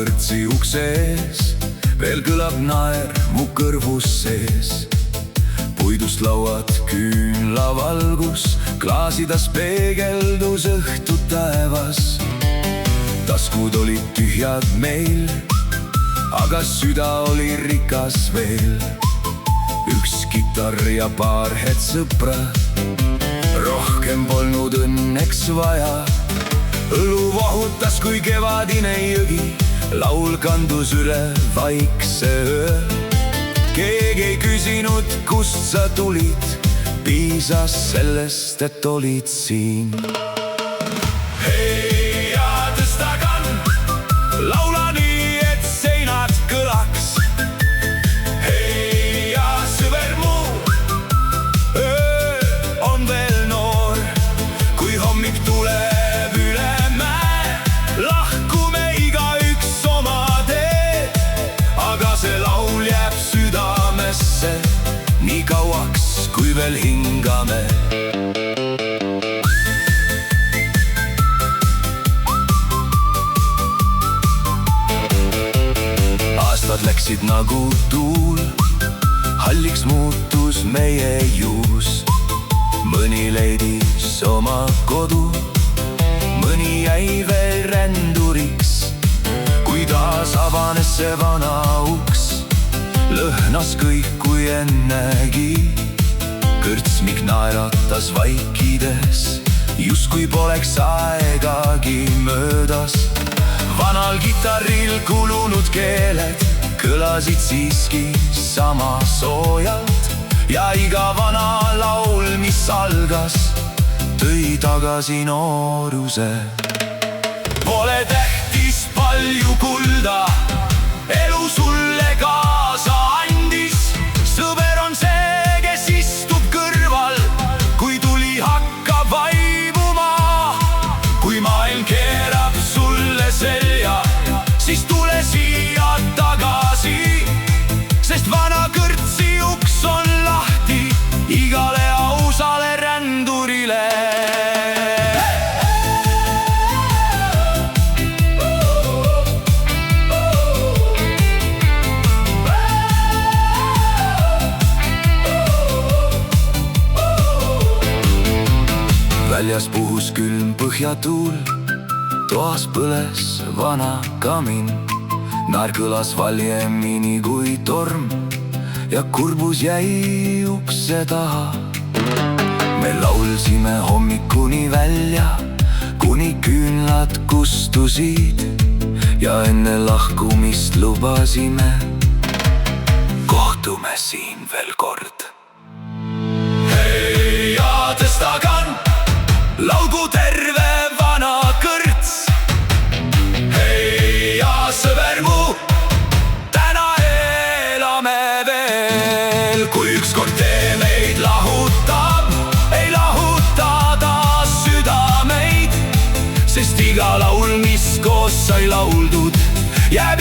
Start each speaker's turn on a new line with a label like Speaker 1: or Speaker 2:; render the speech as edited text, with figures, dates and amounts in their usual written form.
Speaker 1: kõrtsi ukse ees, veel kõlab naer mu kõrvus sees. Puidust lauad, küünlavalgus, klaasidas peegeldus õhtu taevas. Taskud olid tühjad meil, aga süda oli rikas veel. Üks kitarr ja paar hetk sõpra, rohkem polnud õnneks vaja. Õlu vahutas kui kevadine jõgi, laul kandus üle vaikse öö. Keegi ei küsinud, kust sa tulid, piisas sellest, et olid siin. Hei ja tõsta kann, laula nii, et seinad kõlaks. Hei ja sõber mu, öö on veel noor, kui hommik tuleb üle mäe. Lahkume igaüks oma teed, aga see laul jääb südamesse nii kauaks, kui veel hingame. Aastad läksid nagu tuul, halliks muutus meie juus. Mõni leidis oma kodu, mõni jäi veel ränduriks. Kui taas avanes see vana uks, lõhnas kõik kui ennegi. Kõrtsmik naeratas vaikides, justkui poleks aegagi möödas. Vanal kitarril kulunud keeled kõlasid siiski sama soojalt. Ja iga vana laul, mis algas, tõi tagasi nooruse. Pole tähtis palju kulda, elu sulle kaasa andis. Sõber on see, kes istub kõrval, kui tuli hakkab vaibuma. Kui maailm keerab sulle selja, siis tule siia tagasi. Sest vana kõrtsi uks on lahti igale ausale rändurile. Väljas puhus külm põhjatuul, toas põles vana kamin. Naer kõlas valjemini kui torm ja kurbus jäi ukse taha. Me laulsime hommikuni välja, kuni küünlad kustusid. Ja enne lahkumist lubasime, kohtume siin veel kord. Hei ja tõsta kann, laulgu terve vana kõrts. Hei ja sõber mu, täna elame veel. Kui ükskord tee meid lahutab, ei lahuta taas südameid. Sest iga laul, mis koos sai lauldud, jääb